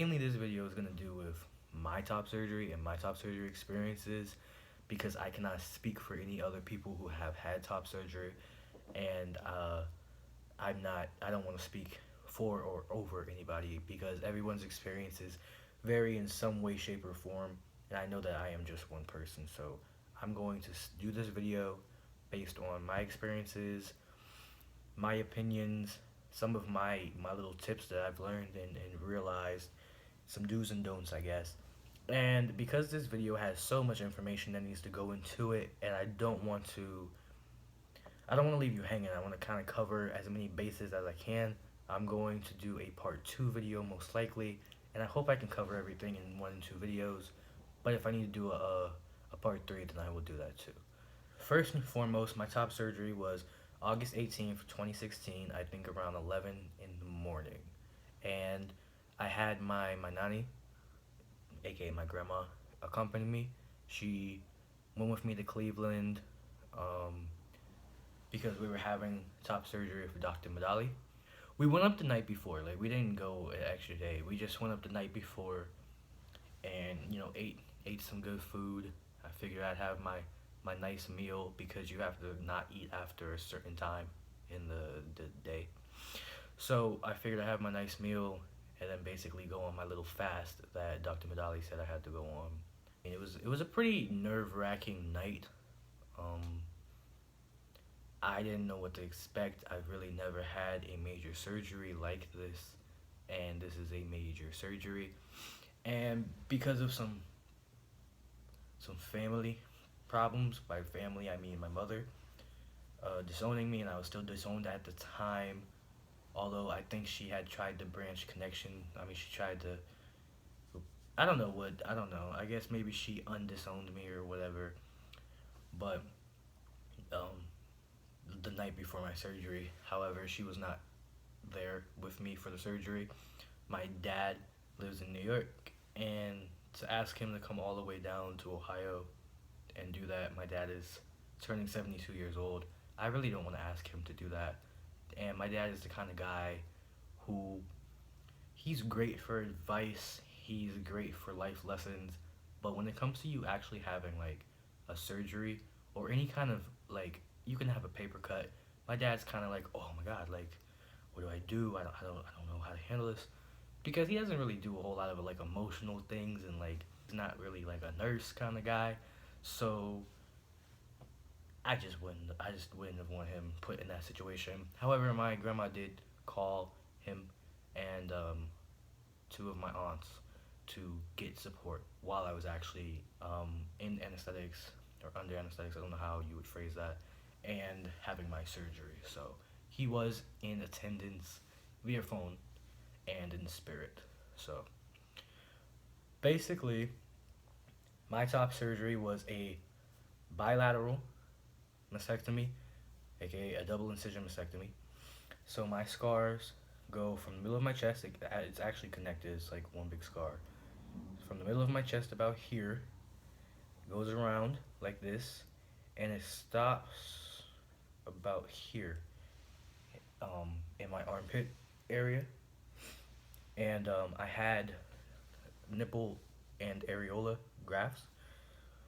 Mainly this video is going to do with my top surgery and my top surgery experiences because I cannot speak for any other people who have had top surgery, and I don't want to speak for or over anybody because everyone's experiences vary in some way, shape, or form, and I know that I am just one person. So I'm going to do this video based on my experiences, my opinions, some of my little tips that I've learned and realized, some do's and don'ts, I guess. And because this video has so much information that needs to go into it, and I don't want to leave you hanging. I want to kind of cover as many bases as I can. I'm going to do a part 2 video most likely, and I hope I can cover everything in 1 and 2 videos. But if I need to do a part 3, then I will do that too. First and foremost, my top surgery was August 18th, 2016, I think around 11 in the morning. And I had my nanny, aka my grandma, accompany me. She went with me to Cleveland um, because we were having top surgery for Dr. Medalie. We went up the night before, like we didn't go an extra day. We just went up the night before and ate some good food. I figured I'd have my nice meal because you have to not eat after a certain time in the day. So I figured I'd have my nice meal and then basically go on my little fast that Dr. Medalie said I had to go on. And it was a pretty nerve-wracking night. Um, I didn't know what to expect. I've really never had a major surgery like this, and this is a major surgery. And because of some family problems, by family I mean my mother, disowning me, and I was still disowned at the time. Although I think she had tried to branch connection. I mean, she tried to. I don't know. I guess maybe she undisowned me or whatever. But um, the night before my surgery, however, she was not there with me for the surgery. My dad lives in New York, and to ask him to come all the way down to Ohio and do that, my dad is turning 72 years old. I really don't want to ask him to do that. And my dad is the kind of guy who, he's great for advice, he's great for life lessons, but when it comes to you actually having like a surgery or any kind of like, you can have a paper cut, my dad's kind of like, oh my god, like what do I do? I don't know how to handle this, because he doesn't really do a whole lot of like emotional things, and like he's not really like a nurse kind of guy. So I just wouldn't have want him put in that situation. However, my grandma did call him and two of my aunts to get support while I was actually in anesthetics or under anesthetics. I don't know how you would phrase that, and having my surgery. So he was in attendance via phone and in spirit. So basically, my top surgery was a bilateral mastectomy, aka a double incision mastectomy. So my scars go from the middle of my chest. It's actually connected. It's like one big scar. From the middle of my chest about here, goes around like this, and it stops about here, in my armpit area. And I had nipple and areola grafts.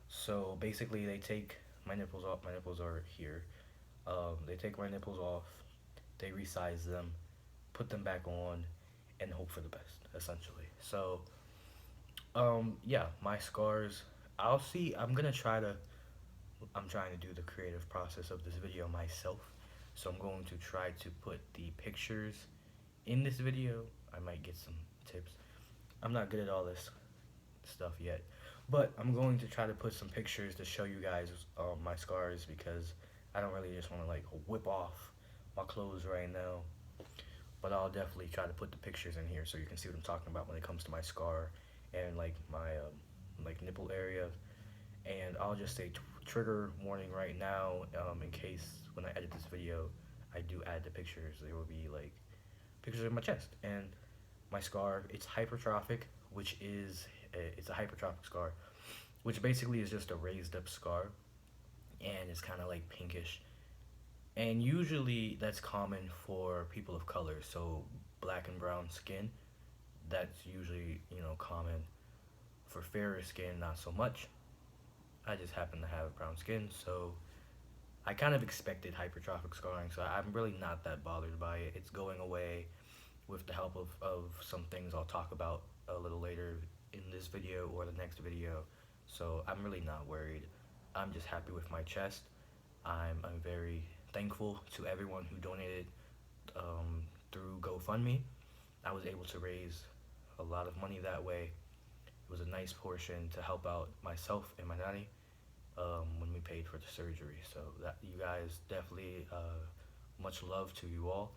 So basically, they take my nipples off. My nipples are here. They take my nipples off, they resize them, put them back on, and hope for the best, essentially. So, yeah, my scars. I'll see. I'm trying to do the creative process of this video myself. So I'm going to try to put the pictures in this video. I might get some tips. I'm not good at all this stuff yet, but I'm going to try to put some pictures to show you guys my scars, because I don't really just want to like whip off my clothes right now. But I'll definitely try to put the pictures in here so you can see what I'm talking about when it comes to my scar and like my like nipple area. And I'll just say trigger warning right now, in case when I edit this video I do add the pictures. There will be like pictures of my chest and my scar. It's hypertrophic, which is it's a hypertrophic scar, which basically is just a raised up scar, and it's kind of like pinkish. And usually that's common for people of color, so black and brown skin. that's usually, common. For fairer skin, not so much. I just happen to have brown skin, so I kind of expected hypertrophic scarring, so I'm really not that bothered by it. It's going away with the help of some things I'll talk about a little later in this video or the next video. So I'm really not worried. I'm just happy with my chest. I'm very thankful to everyone who donated through GoFundMe. I was able to raise a lot of money that way. It was a nice portion to help out myself and Medalie when we paid for the surgery. So that you guys definitely much love to you all,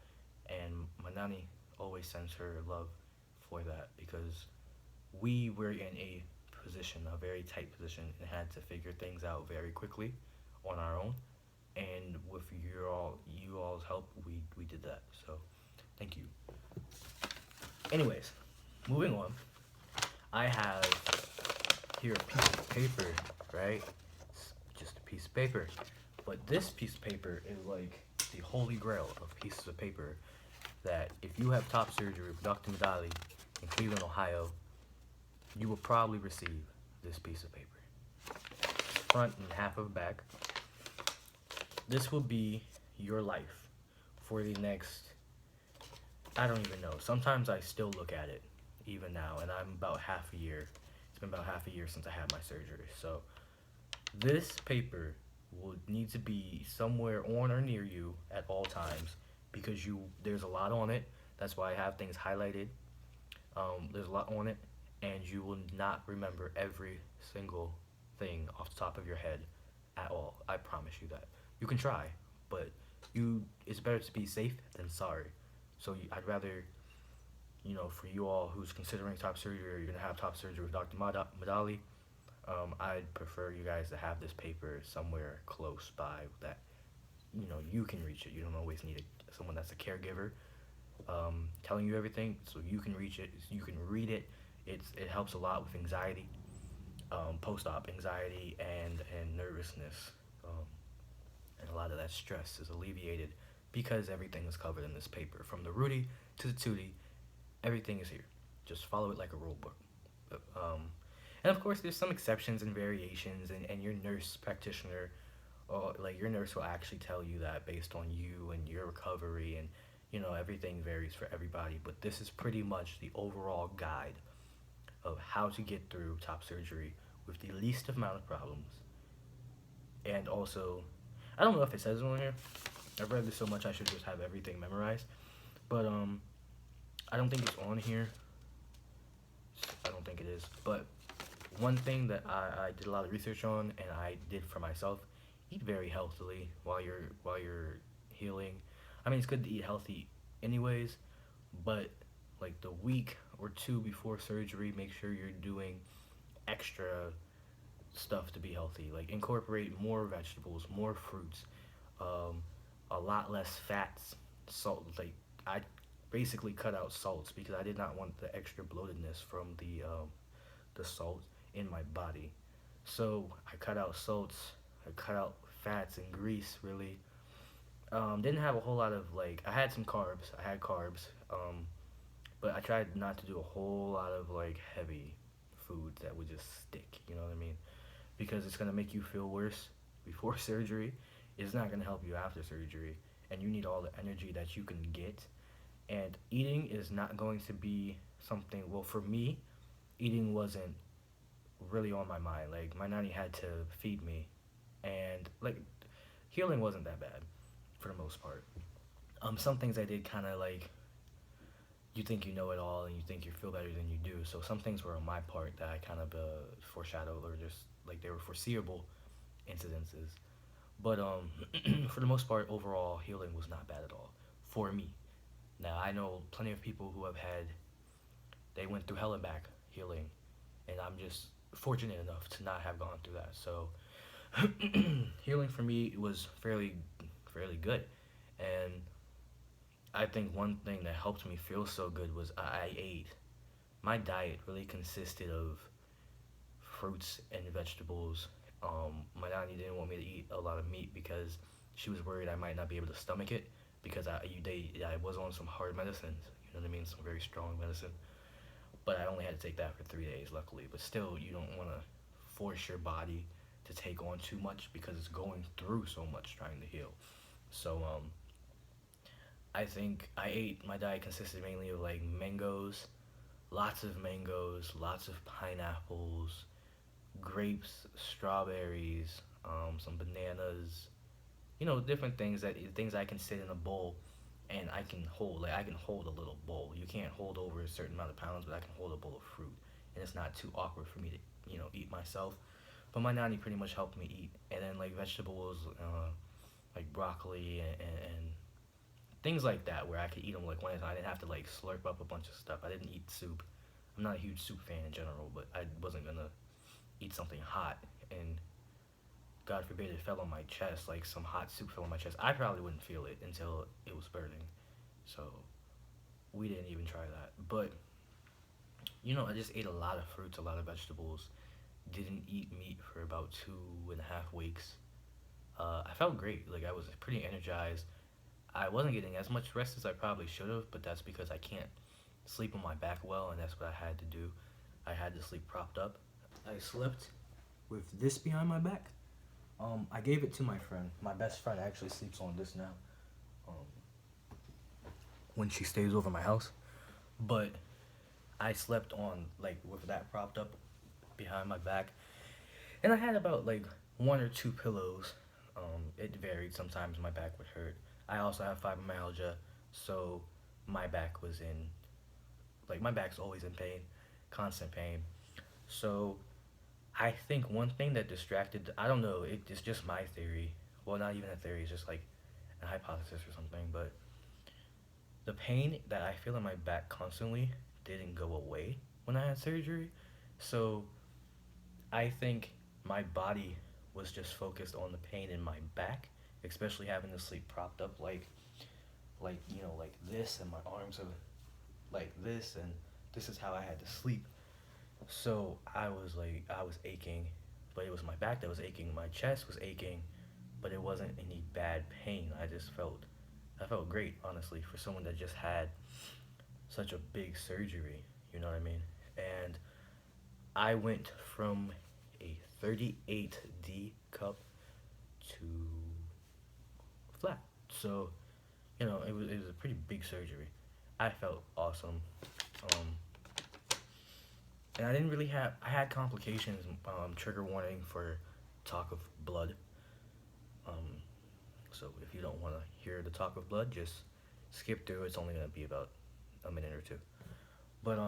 and Manani always sends her love for that because we were in a position, a very tight position, and had to figure things out very quickly on our own. And with you all's help, we did that. So thank you. Anyways, moving on. I have here a piece of paper, right? It's just a piece of paper. But this piece of paper is like the holy grail of pieces of paper that if you have top surgery with Dr. Medalie in Cleveland, Ohio, you will probably receive this piece of paper. Front and half of back. This will be your life for the next, I don't even know. Sometimes I still look at it, even now, and I'm about half a year. It's been about half a year since I had my surgery. So this paper will need to be somewhere on or near you at all times because there's a lot on it. That's why I have things highlighted. There's a lot on it, and you will not remember every single thing off the top of your head at all. I promise you that. You can try, but it's better to be safe than sorry. So I'd rather, for you all who's considering top surgery or you're gonna have top surgery with Dr. Medalie, I'd prefer you guys to have this paper somewhere close by that, you can reach it. You don't always need someone that's a caregiver telling you everything, so you can reach it, you can read it. It helps a lot with anxiety, post-op anxiety and nervousness, and a lot of that stress is alleviated because everything is covered in this paper, from the Rudy to the Tootie. Everything is here. Just follow it like a rule book. And of course, there's some exceptions and variations, and your nurse practitioner, or like your nurse will actually tell you that based on you and your recovery, and everything varies for everybody. But this is pretty much the overall guide of how to get through top surgery with the least amount of problems. And also, I don't know if it says it on here. I've read this so much I should just have everything memorized. But I don't think it's on here. I don't think it is. But one thing that I did a lot of research on and I did for myself, eat very healthily while you're healing. I mean, it's good to eat healthy anyways, but like the week or two before surgery, make sure you're doing extra stuff to be healthy. Like incorporate more vegetables, more fruits, a lot less fats, salt. Like I basically cut out salts because I did not want the extra bloatedness from the salt in my body. So I cut out salts, I cut out fats and grease really. Didn't have a whole lot of I had some carbs, I had carbs, but I tried not to do a whole lot of heavy foods that would just stick, you know what I mean? Because it's gonna make you feel worse before surgery. It's not gonna help you after surgery, and you need all the energy that you can get. And eating is not going to be something. Well, for me, eating wasn't really on my mind. Like my nanny had to feed me, and healing wasn't that bad for the most part. Some things I did kind of you think you know it all and you think you feel better than you do. So some things were on my part that I kind of foreshadowed, or just they were foreseeable incidences. But for the most part, overall healing was not bad at all for me. Now I know plenty of people who they went through hell and back healing, and I'm just fortunate enough to not have gone through that. So healing for me was fairly good, and I think one thing that helped me feel so good was I ate. My diet really consisted of fruits and vegetables. My nanny didn't want me to eat a lot of meat because she was worried I might not be able to stomach it because I was on some hard medicines. You know what I mean? Some very strong medicine. but I only had to take that for 3 days, luckily. But still, you don't want to force your body to take on too much because it's going through so much trying to heal. So I think I ate my diet consisted mainly of like mangoes, lots of pineapples, grapes, strawberries, some bananas, different things I can sit in a bowl and I can hold. Like I can hold a little bowl. You can't hold over a certain amount of pounds, but I can hold a bowl of fruit, and it's not too awkward for me to eat myself. But my nanny pretty much helped me eat, and then like vegetables, like broccoli and things like that, where I could eat them like one at a time. I didn't have to like slurp up a bunch of stuff. I didn't eat soup. I'm not a huge soup fan in general, but I wasn't gonna eat something hot and God forbid it fell on my chest, like some hot soup fell on my chest. I probably wouldn't feel it until it was burning. So we didn't even try that. But I just ate a lot of fruits, a lot of vegetables. Didn't eat meat for about 2.5 weeks. I felt great. Like I was pretty energized. I wasn't getting as much rest as I probably should have, but that's because I can't sleep on my back well, and that's what I had to do. I had to sleep propped up. I slept with this behind my back. I gave it to my friend. My best friend actually sleeps on this now. Um, when she stays over my house, but I slept on like with that propped up behind my back, and I had about like one or two pillows. It varied. Sometimes my back would hurt. I also have fibromyalgia, so my back was in like my back's always in pain, constant pain. So I think one thing that distracted, I don't know, it's just my theory. Well, not even a theory, it's just like a hypothesis or something, but the pain that I feel in my back constantly didn't go away when I had surgery. So I think my body was just focused on the pain in my back, especially having to sleep propped up like this, and my arms are like this, and this is how I had to sleep. So I was aching, but it was my back that was aching. My chest was aching, but it wasn't any bad pain. I felt great, honestly, for someone that just had such a big surgery. You know what I mean? And I went from a 38D cup to flat. So, it was a pretty big surgery. I felt awesome. Um, and I didn't really have. I had complications. Trigger warning for talk of blood. Um, so if you don't want to hear the talk of blood, just skip through. It's only gonna be about a minute or two. But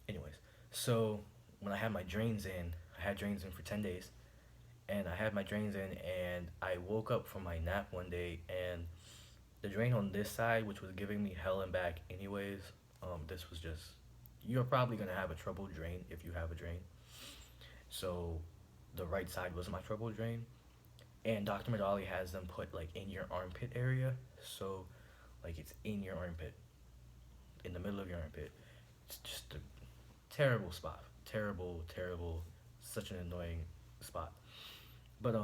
anyways, so when I had my drains in, I had drains in for 10 days, and I had my drains in, and I woke up from my nap one day, and the drain on this side, which was giving me hell and back, anyways, this was just. You're probably gonna have a troubled drain if you have a drain. So, the right side was my troubled drain, and Dr. Medalie has them put like in your armpit area, so like it's in your armpit, in the middle of your armpit. It's just a terrible spot, terrible, such an annoying spot. But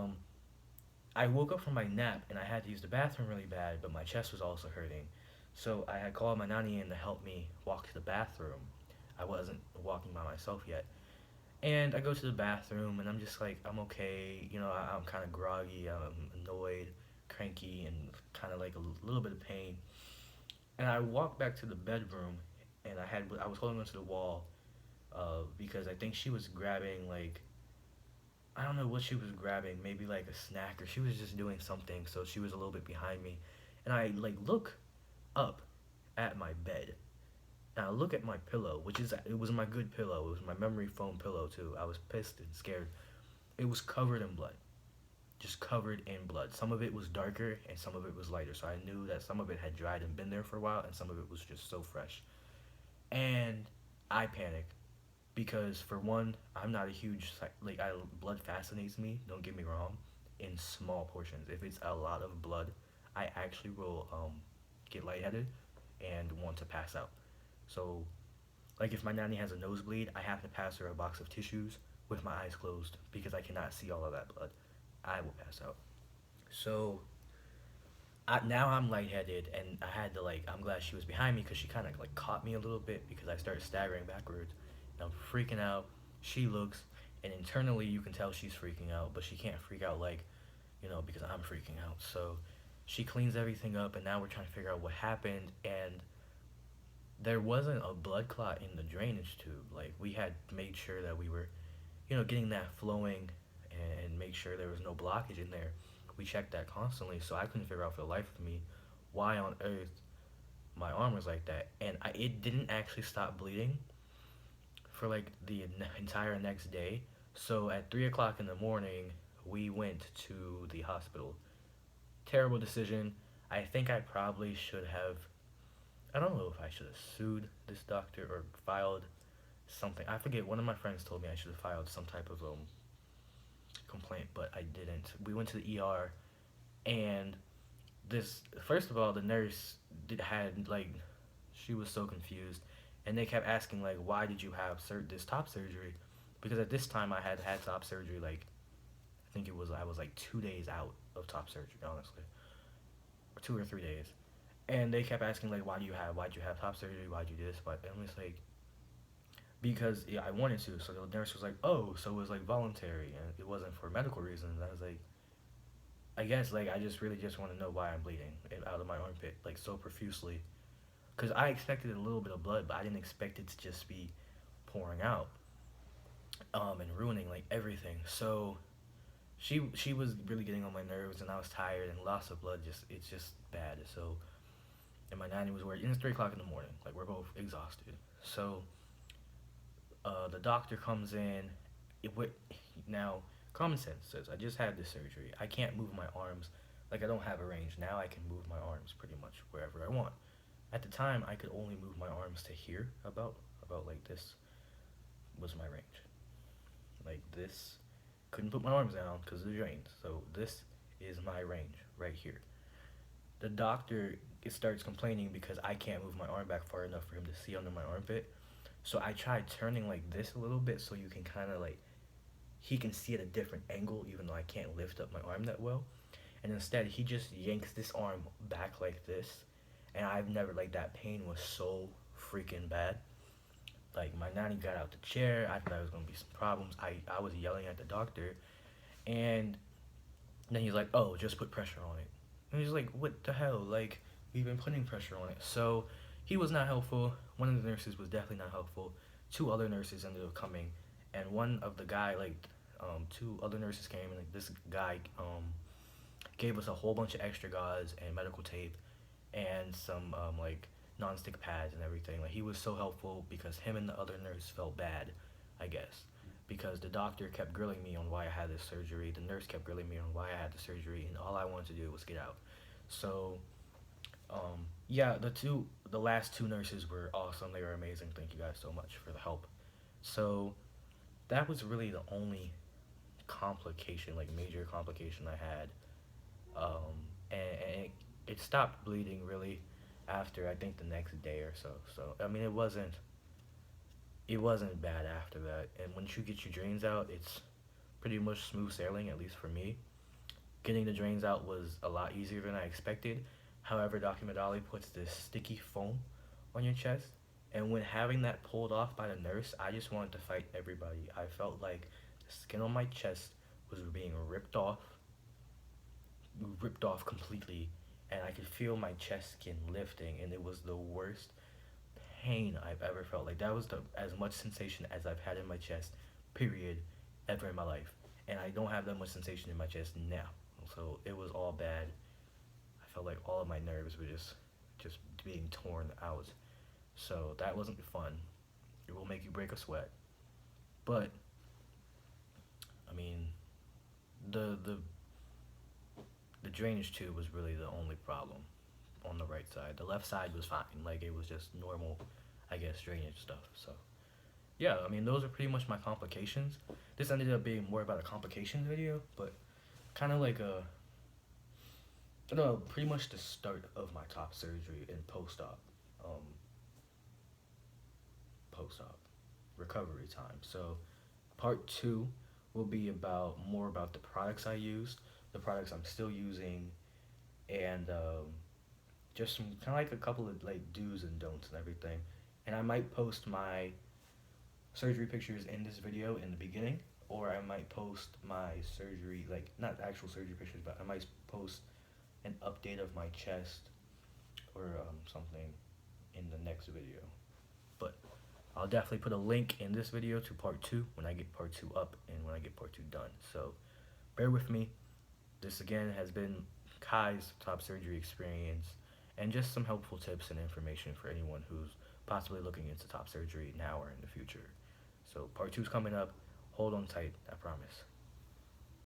I woke up from my nap and I had to use the bathroom really bad, but my chest was also hurting. So I had called my nanny in to help me walk to the bathroom. I wasn't walking by myself yet. And I go to the bathroom and I'm just like, I'm okay. I'm kind of groggy, I'm annoyed, cranky, and kind of like a little bit of pain. And I walked back to the bedroom and I was holding onto the wall because I think she was grabbing like, I don't know what she was grabbing, maybe like a snack, or she was just doing something, so she was a little bit behind me. And I like look up at my bed. And I look at my pillow, it was my good pillow. It was my memory foam pillow too. I was pissed and scared. It was covered in blood. Just covered in blood. Some of it was darker and some of it was lighter. So I knew that some of it had dried and been there for a while, and some of it was just so fresh. And I panicked because for one, I'm not a huge blood fascinates me. Don't get me wrong, in small portions. If it's a lot of blood, I actually will get lightheaded and want to pass out. So, like if my nanny has a nosebleed, I have to pass her a box of tissues with my eyes closed because I cannot see all of that blood. I will pass out. So now I'm lightheaded, and I had to like. I'm glad she was behind me because she kind of like caught me a little bit because I started staggering backwards, and I'm freaking out. She looks, and internally you can tell she's freaking out, but she can't freak out like, because I'm freaking out. So she cleans everything up, and now we're trying to figure out what happened, and there wasn't a blood clot in the drainage tube. Like we had made sure that we were, getting that flowing, and make sure there was no blockage in there. We checked that constantly, so I couldn't figure out for the life of me why on earth my arm was like that, and it didn't actually stop bleeding for like the entire next day. So at 3 o'clock in the morning, we went to the hospital. Terrible decision. I think I probably should have. I don't know if I should have sued this doctor or filed something. I forget. One of my friends told me I should have filed some type of complaint, but I didn't. We went to the ER, and this first of all, the nurse had like, she was so confused, and they kept asking like, why did you have this top surgery? Because at this time I had had top surgery, like I think it was, I was like 2 days out of top surgery, honestly, or 2 or 3 days. And they kept asking like, why'd you have top surgery, why'd you do this, but I'm just like, because yeah, I wanted to. So the nurse was like, oh, so it was like voluntary and it wasn't for medical reasons. I was like, I guess like I just really just want to know why I'm bleeding out of my armpit like so profusely, because I expected a little bit of blood, but I didn't expect it to just be pouring out, and ruining like everything. So she was really getting on my nerves, and I was tired, and loss of blood just, it's just bad. So, and my nanny was worried. And it's 3 o'clock in the morning, like we're both exhausted. So the doctor comes in. It would now common sense says I just had this surgery. I can't move my arms, like I don't have a range. Now I can move my arms pretty much wherever I want. At the time, I could only move my arms to here, about like this was my range. Like this, couldn't put my arms down because of the drains. So this is my range right here. The doctor starts complaining because I can't move my arm back far enough for him to see under my armpit. So I tried turning like this a little bit so you can kind of like, he can see at a different angle even though I can't lift up my arm that well. And instead he just yanks this arm back like this, and I've never, like, that pain was so freaking bad. Like my nanny got out the chair. I thought there was gonna be some problems. I was yelling at the doctor, and then he's like, "Oh, just put pressure on it." And he's like, "What the hell? Like we've been putting pressure on it." So he was not helpful. One of the nurses was definitely not helpful. Two other nurses ended up coming, and one of the guy like, two other nurses came, and like, this guy gave us a whole bunch of extra gauze and medical tape and some like non-stick pads and everything. Like he was so helpful because him and the other nurse felt bad, I guess, because the doctor kept grilling me on why I had this surgery. The nurse kept grilling me on why I had the surgery, and all I wanted to do was get out. So yeah, the last two nurses were awesome. They were amazing. Thank you guys so much for the help. So that was really the only complication, like major complication I had, and it stopped bleeding really after I think the next day or so. So I mean, it wasn't bad after that. And once you get your drains out, it's pretty much smooth sailing, at least for me. Getting the drains out was a lot easier than I expected. However, Dr. Medalie puts this sticky foam on your chest, and when having that pulled off by the nurse, I just wanted to fight everybody. I felt like the skin on my chest was being ripped off completely, and I could feel my chest skin lifting, and it was the worst pain I've ever felt. Like that was the as much sensation as I've had in my chest, period, ever in my life. And I don't have that much sensation in my chest now. So it was all bad. I felt like all of my nerves were just being torn out. So that wasn't fun. It will make you break a sweat. But I mean, the the drainage tube was really the only problem on the right side. The left side was fine. Like it was just normal, I guess, drainage stuff. So yeah, I mean those are pretty much my complications. This ended up being more about a complications video, but kind of like a, no, pretty much the start of my top surgery and um, post-op recovery time. So part two will be about more about the products I used, the products I'm still using, and just some kind of like a couple of like do's and don'ts and everything. And I might post my surgery pictures in this video in the beginning, or I might post my surgery, like not actual surgery pictures, but I might post an update of my chest or something in the next video. But I'll definitely put a link in this video to part 2 when I get part 2 up and when I get part 2 done. So bear with me. This again has been Kai's top surgery experience and just some helpful tips and information for anyone who's possibly looking into top surgery now or in the future. So part 2 is coming up. Hold on tight, I promise.